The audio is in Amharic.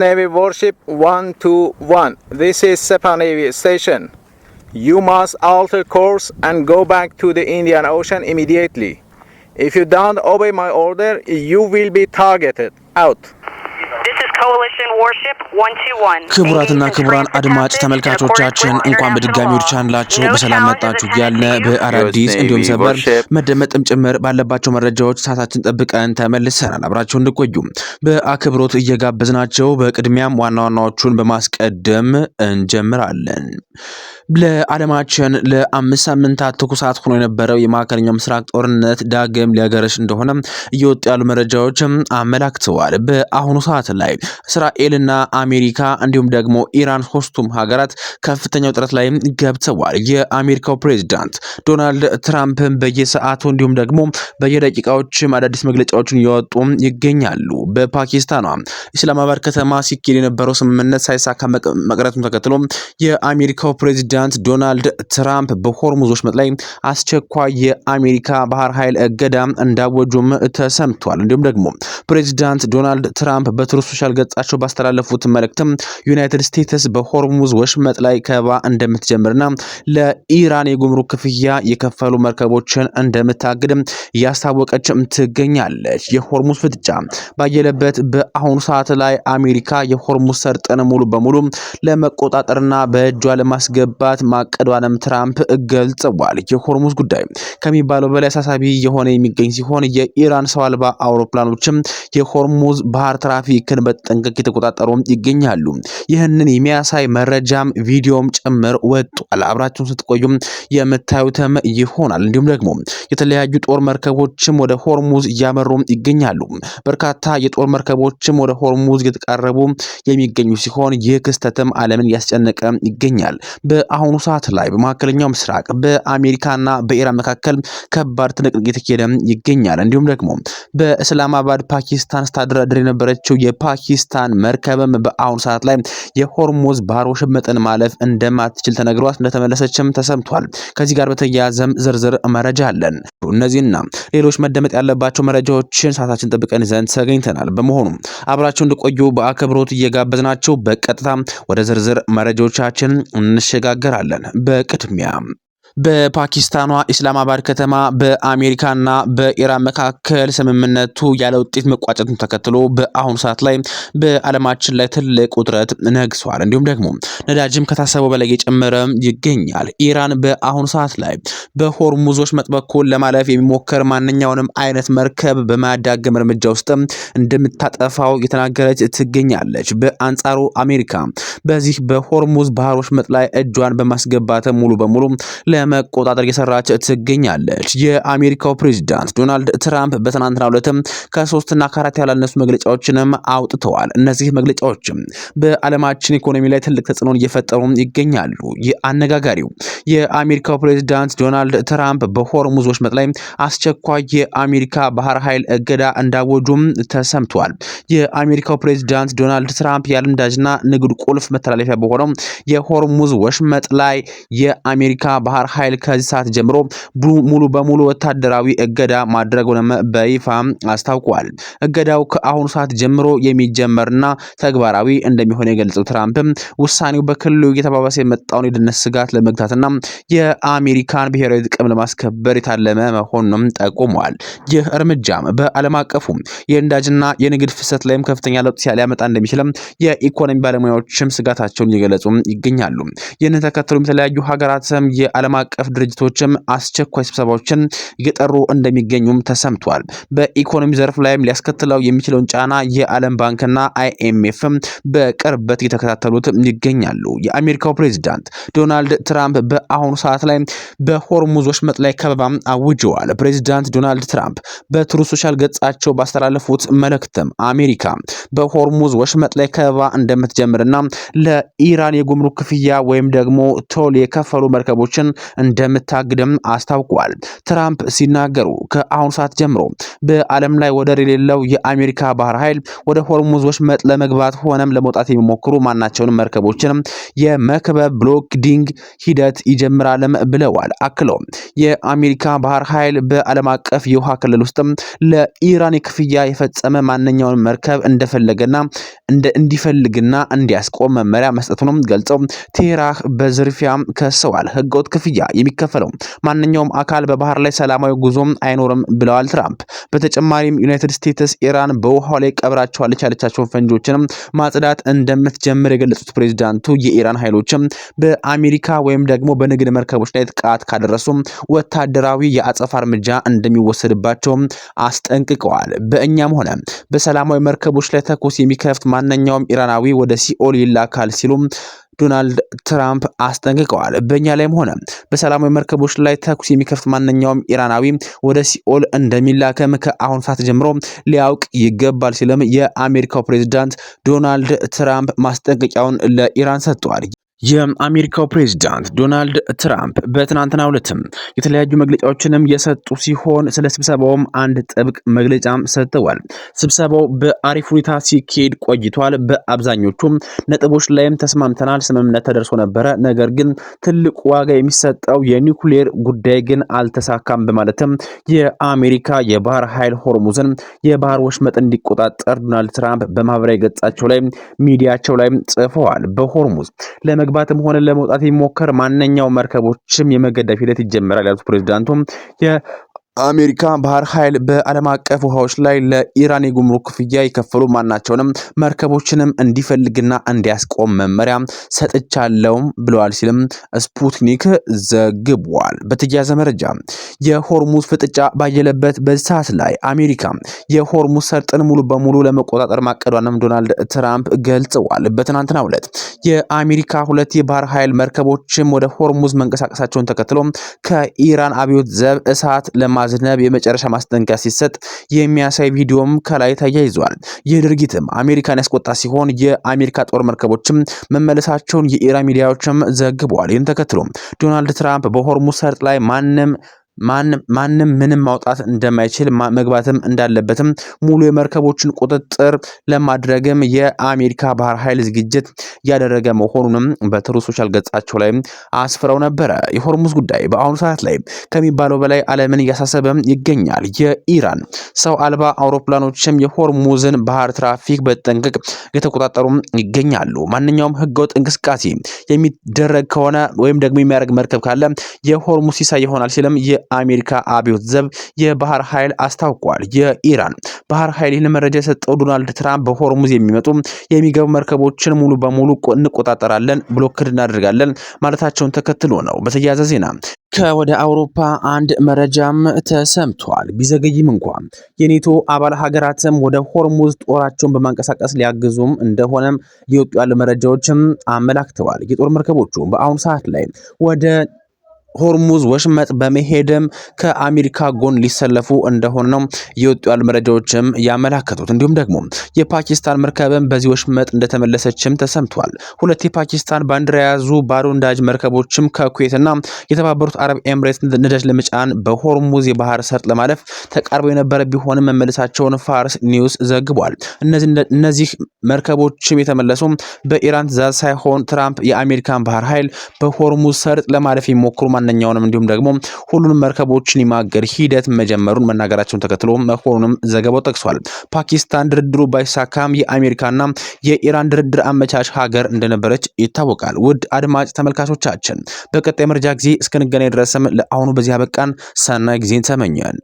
Navy warship 121. This is Sepa Navy station. You must alter course and go back to the Indian Ocean immediately. If you don't obey my order, you will be targeted. Out. ክቡራትና ክቡራን አድማጭ ተመልካቾቻችን እንኳን በድጋሚ ወደ ቻናላችሁ በሰላም መጣችሁ ያልን በአዳዲስ እንዲሁም ሰበር መደመጥም ጭምር ባለባቸው መረጃዎች ሰዓታችን ጠብቀን ተመልሰናል። አብራችሁን እንድትቆዩ በአክብሮት እየጋበዝናችሁ በቅድሚያም ዋና ዋናዎቹን በማስቀደም እንጀምራለን። ለዓለማችን ለአምስት ሳምንታት ትኩሳት ሆኖ የነበረው የማዕከለኛው ምስራቅ ጦርነት ዳግም ሊያገረሽ እንደሆነ እየወጡ ያሉ መረጃዎች አመላክተዋል። በአሁኑ ሰዓት ላይ እስራኤልና አሜሪካ እንዲሁም ደግሞ ኢራን ሶስቱም ሀገራት ከፍተኛ ውጥረት ላይ ገብተዋል። የአሜሪካው ፕሬዝዳንት ዶናልድ ትራምፕ በየሰዓቱ እንዲሁም ደግሞ በየደቂቃዎች አዳዲስ መግለጫዎችን እያወጡ ይገኛሉ። በፓኪስታኗ ኢስላማባድ ከተማ ሲካሄድ የነበረው ስምምነት ሳይሳካ መቅረቱን ተከትሎ የአሜሪካው ፕሬዝዳንት ዶናልድ ትራምፕ በሆርሙዝ ወሽመጥ ላይ አስቸኳይ የአሜሪካ ባህር ኃይል እገዳ እንዳወጁም ተሰምቷል። እንዲሁም ደግሞ ፕሬዝዳንት ዶናልድ ትራምፕ በትሩዝ ሶሻል ገጻቸው ባስተላለፉት መልእክትም ዩናይትድ ስቴትስ በሆርሙዝ ወሽመጥ ላይ ከበባ እንደምትጀምርና ለኢራን የጉምሩክ ክፍያ የከፈሉ መርከቦችን እንደምታግድ ያስታወቀች ትገኛለች። የሆርሙዝ ፍጥጫ ባየለበት በአሁኑ ሰዓት ላይ አሜሪካ የሆርሙዝ ሰርጥን ሙሉ በሙሉ ለመቆጣጠርና በእጇ ለማስገባት ማቀዷንም ትራምፕ ገልጸዋል። የሆርሙዝ ጉዳይ ከሚባለው በላይ አሳሳቢ የሆነ የሚገኝ ሲሆን የኢራን ሰው አልባ አውሮፕላኖችም የሆርሙዝ ባህር ትራፊክን በተጠንቀቅ የተቆጣጠሩ ይገኛሉ። ይህንን የሚያሳይ መረጃም ቪዲዮም ጭምር ወጥቷል። አብራችሁን ስትቆዩም የምታዩትም ይሆናል። እንዲሁም ደግሞ የተለያዩ ጦር መርከቦችም ወደ ሆርሙዝ እያመሩ ይገኛሉ። በርካታ የጦር መርከቦችም ወደ ሆርሙዝ እየተቃረቡ የሚገኙ ሲሆን ይህ ክስተትም ዓለምን ያስጨነቀ ይገኛል። በአሁኑ ሰዓት ላይ በመካከለኛው ምስራቅ በአሜሪካና በኢራን መካከል ከባድ ትንቅንቅ እየተካሄደ ይገኛል። እንዲሁም ደግሞ በእስላማባድ ፓኪስታን ስታደራድር የነበረችው የፓኪስታን መርከብም በአሁኑ ሰዓት ላይ የሆርሙዝ ባህር ወሽመጥን ማለፍ እንደማትችል ተነግሯት እንደተመለሰችም ተሰምቷል። ከዚህ ጋር በተያያዘም ዝርዝር መረጃ አለን። እነዚህና ሌሎች መደመጥ ያለባቸው መረጃዎችን ሰዓታችን ጠብቀን ዘንድ ተገኝተናል። በመሆኑም አብራችሁ እንድትቆዩ በአክብሮት እየጋበዝናችሁ በቀጥታ ወደ ዝርዝር መረጃዎቻችን እንሸጋገራለን። በቅድሚያ በፓኪስታኗ ኢስላማባድ ከተማ በአሜሪካና በኢራን መካከል ስምምነቱ ያለ ውጤት መቋጨቱን ተከትሎ በአሁኑ ሰዓት ላይ በዓለማችን ላይ ትልቅ ውጥረት ነግሷል። እንዲሁም ደግሞ ነዳጅም ከታሰበው በላይ እየጨመረ ይገኛል። ኢራን በአሁኑ ሰዓት ላይ በሆርሙዝ ወሽመጥ በኩል ለማለፍ የሚሞከር ማንኛውንም አይነት መርከብ በማያዳግም እርምጃ ውስጥ እንደምታጠፋው የተናገረች ትገኛለች። በአንጻሩ አሜሪካ በዚህ በሆርሙዝ ባህር ወሽመጥ ላይ እጇን በማስገባት ሙሉ በሙሉ ለመቆጣጠር እየሰራች ትገኛለች። የአሜሪካው ፕሬዝዳንት ዶናልድ ትራምፕ በትናንትናው ዕለትም ከ3 እና ከ4 ያላነሱ መግለጫዎችንም አውጥተዋል። እነዚህ መግለጫዎችም በዓለማችን ኢኮኖሚ ላይ ትልቅ ተጽዕኖ እየፈጠሩ ይገኛሉ። የአነጋጋሪው የአሜሪካው ፕሬዝዳንት ዶናልድ ትራምፕ በሆርሙዝ ወሽመጥ ላይ አስቸኳይ የአሜሪካ ባህር ኃይል እገዳ እንዳወጁም ተሰምቷል። የአሜሪካው ፕሬዝዳንት ዶናልድ ትራምፕ የዓለም ነዳጅና ንግድ ቁልፍ መተላለፊያ በሆነው የሆርሙዝ ወሽመጥ ላይ የአሜሪካ ባህር ኃይል ከዚህ ሰዓት ጀምሮ ሙሉ በሙሉ ወታደራዊ እገዳ ማድረጉንም በይፋ አስታውቋል። እገዳው ከአሁኑ ሰዓት ጀምሮ የሚጀመርና ተግባራዊ እንደሚሆን የገለጸው ትራምፕ ውሳኔው በክልሉ እየተባባሰ የመጣውን የደህንነት ስጋት ለመግታትና የአሜሪካን ብሔራዊ ጥቅም ለማስከበር የታለመ መሆኑንም ጠቁሟል። ይህ እርምጃም በዓለም አቀፉ የነዳጅና የንግድ ፍሰት ላይም ከፍተኛ ለውጥ ሊያመጣ እንደሚችልም የኢኮኖሚ ባለሙያዎችም ስጋታቸውን እየገለጹ ይገኛሉ። ይህንን ተከትሎ የተለያዩ ሀገራትም የዓለም አቀፍ ድርጅቶችም አስቸኳይ ስብሰባዎችን እየጠሩ እንደሚገኙም ተሰምቷል። በኢኮኖሚ ዘርፍ ላይም ሊያስከትለው የሚችለውን ጫና የዓለም ባንክና አይኤምኤፍም በቅርበት እየተከታተሉት ይገኛሉ። የአሜሪካው ፕሬዝዳንት ዶናልድ ትራምፕ በአሁኑ ሰዓት ላይ በሆርሙዝ ወሽመጥ ላይ ከበባም አውጀዋል። ፕሬዝዳንት ዶናልድ ትራምፕ በትሩዝ ሶሻል ገጻቸው ባስተላለፉት መልእክትም አሜሪካ በሆርሙዝ ወሽመጥ ላይ ከበባ እንደምትጀምርና ለኢራን የጉምሩክ ክፍያ ወይም ደግሞ ቶል የከፈሉ መርከቦችን እንደምታግድም አስታውቋል። ትራምፕ ሲናገሩ ከአሁኑ ሰዓት ጀምሮ በዓለም ላይ ወደር የሌለው የአሜሪካ ባህር ኃይል ወደ ሆርሙዝ ወሽመጥ ለመግባት ሆነም ለመውጣት የሚሞክሩ ማናቸውንም መርከቦችንም የመክበብ ብሎክዲንግ ሂደት ይጀምራልም ብለዋል። አክለው የአሜሪካ ባህር ኃይል በዓለም አቀፍ የውሃ ክልል ውስጥም ለኢራን የክፍያ የፈጸመ ማንኛውንም መርከብ እንደፈለገና እንዲፈልግና እንዲያስቆም መመሪያ መስጠቱንም ገልጸው ቴህራን በዝርፊያም ከሰዋል። ህገወጥ ክፍያ የሚከፈለው ማንኛውም አካል በባህር ላይ ሰላማዊ ጉዞም አይኖርም ብለዋል ትራምፕ። በተጨማሪም ዩናይትድ ስቴትስ ኢራን በውሃው ላይ ቀብራቸዋለች ያለቻቸውን ፈንጂዎችንም ማጽዳት እንደምትጀምር የገለጹት ፕሬዝዳንቱ የኢራን ኃይሎችም በአሜሪካ ወይም ደግሞ በንግድ መርከቦች ላይ ጥቃት ካደረሱ ወታደራዊ የአጸፋ እርምጃ እንደሚወሰድባቸው አስጠንቅቀዋል። በእኛም ሆነ በሰላማዊ መርከቦች ላይ ተኩስ የሚከፍት ማንኛውም ኢራናዊ ወደ ሲኦል ይላካል ሲሉም ዶናልድ ትራምፕ አስጠንቅቀዋል። በእኛ ላይም ሆነ በሰላማዊ መርከቦች ላይ ተኩስ የሚከፍት ማንኛውም ኢራናዊ ወደ ሲኦል እንደሚላከም ከአሁን ሰዓት ጀምሮ ሊያውቅ ይገባል ሲልም የአሜሪካው ፕሬዝዳንት ዶናልድ ትራምፕ ማስጠንቀቂያውን ለኢራን ሰጥቷል። የአሜሪካው ፕሬዝዳንት ዶናልድ ትራምፕ በትናንትናው ዕለትም የተለያዩ መግለጫዎችንም የሰጡ ሲሆን ስለ ስብሰባውም አንድ ጥብቅ መግለጫም ሰጥተዋል። ስብሰባው በአሪፍ ሁኔታ ሲካሄድ ቆይቷል። በአብዛኞቹም ነጥቦች ላይም ተስማምተናል፣ ስምምነት ተደርሶ ነበረ። ነገር ግን ትልቁ ዋጋ የሚሰጠው የኒውክሌር ጉዳይ ግን አልተሳካም በማለትም የአሜሪካ የባህር ኃይል ሆርሙዝን የባህር ወሽመጥ እንዲቆጣጠር ዶናልድ ትራምፕ በማህበራዊ ገጻቸው ላይ ሚዲያቸው ላይ ጽፈዋል። በሆርሙዝ ለመግባትም ሆነ ለመውጣት የሚሞከር ማንኛውም መርከቦችም የመገደብ ሂደት ይጀምራል ያሉት ፕሬዝዳንቱም የአሜሪካ ባህር ኃይል በዓለም አቀፍ ውሃዎች ላይ ለኢራን የጉምሩክ ክፍያ የከፈሉ ማናቸውንም መርከቦችንም እንዲፈልግና እንዲያስቆም መመሪያ ሰጥቻለሁም ብለዋል ሲልም ስፑትኒክ ዘግቧል። በተያያዘ መረጃ የሆርሙዝ ፍጥጫ ባየለበት በዚህ ሰዓት ላይ አሜሪካ የሆርሙዝ ሰርጥን ሙሉ በሙሉ ለመቆጣጠር ማቀዷንም ዶናልድ ትራምፕ ገልጸዋል። በትናንትናው ዕለት የአሜሪካ ሁለት የባህር ኃይል መርከቦችም ወደ ሆርሙዝ መንቀሳቀሳቸውን ተከትሎ ከኢራን አብዮት ዘብ እሳት ለማዝነብ የመጨረሻ ማስጠንቀቂያ ሲሰጥ የሚያሳይ ቪዲዮም ከላይ ተያይዟል። ይህ ድርጊትም አሜሪካን ያስቆጣ ሲሆን የአሜሪካ ጦር መርከቦችም መመለሳቸውን የኢራን ሚዲያዎችም ዘግበዋል። ይህን ተከትሎ ዶናልድ ትራምፕ በሆርሙዝ ሰርጥ ላይ ማንም ምንም ማውጣት እንደማይችል መግባትም እንዳለበትም ሙሉ የመርከቦችን ቁጥጥር ለማድረግም የአሜሪካ ባህር ኃይል ዝግጅት ያደረገ መሆኑንም በትሩዝ ሶሻል ገጻቸው ላይ አስፍረው ነበረ። የሆርሙዝ ጉዳይ በአሁኑ ሰዓት ላይ ከሚባለው በላይ ዓለምን እያሳሰበ ይገኛል። የኢራን ሰው አልባ አውሮፕላኖችም የሆርሙዝን ባህር ትራፊክ በተጠንቀቅ የተቆጣጠሩ ይገኛሉ። ማንኛውም ህገወጥ እንቅስቃሴ የሚደረግ ከሆነ ወይም ደግሞ የሚያደርግ መርከብ ካለ የሆርሙዝ ሲሳይ ይሆናል ሲልም የአሜሪካ አብዮት ዘብ የባህር ኃይል አስታውቋል። የኢራን ባህር ኃይል ይህን መረጃ የሰጠው ዶናልድ ትራምፕ በሆርሙዝ የሚገቡ መርከቦችን ሙሉ በሙሉ እንቆጣጠራለን፣ ብሎክድ እናደርጋለን ማለታቸውን ተከትሎ ነው። በተያያዘ ዜና ከወደ አውሮፓ አንድ መረጃም ተሰምቷል። ቢዘገይም እንኳን የኔቶ አባል ሀገራትም ወደ ሆርሙዝ ጦራቸውን በማንቀሳቀስ ሊያግዙም እንደሆነም የወጡ ያሉ መረጃዎችም አመላክተዋል። የጦር መርከቦቹ በአሁኑ ሰዓት ላይ ወደ ሆርሙዝ ወሽመጥ በመሄድም ከአሜሪካ ጎን ሊሰለፉ እንደሆነ ነው የወጡ ያሉ መረጃዎችም ያመላከቱት። እንዲሁም ደግሞ የፓኪስታን መርከብም በዚህ ወሽመጥ እንደተመለሰችም ተሰምቷል። ሁለት የፓኪስታን ባንዲራ የያዙ ባዶ ነዳጅ መርከቦችም ከኩዌትና የተባበሩት አረብ ኤምሬትስ ነዳጅ ለመጫን በሆርሙዝ የባህር ሰርጥ ለማለፍ ተቃርበው የነበረ ቢሆንም መመለሳቸውን ፋርስ ኒውስ ዘግቧል። እነዚህ መርከቦችም የተመለሱ በኢራን ትዕዛዝ ሳይሆን ትራምፕ የአሜሪካን ባህር ኃይል በሆርሙዝ ሰርጥ ለማለፍ የሚሞክሩ ማንኛውንም እንዲሁም ደግሞ ሁሉንም መርከቦችን የማገድ ሂደት መጀመሩን መናገራቸውን ተከትሎ መሆኑንም ዘገባው ጠቅሷል። ፓኪስታን ድርድሩ ባይሳካም የአሜሪካና የኢራን ድርድር አመቻች ሀገር እንደነበረች ይታወቃል። ውድ አድማጭ ተመልካቾቻችን በቀጣይ መረጃ ጊዜ እስክንገናኝ ድረስም ለአሁኑ በዚህ አበቃን። ሰናይ ጊዜን ተመኘን።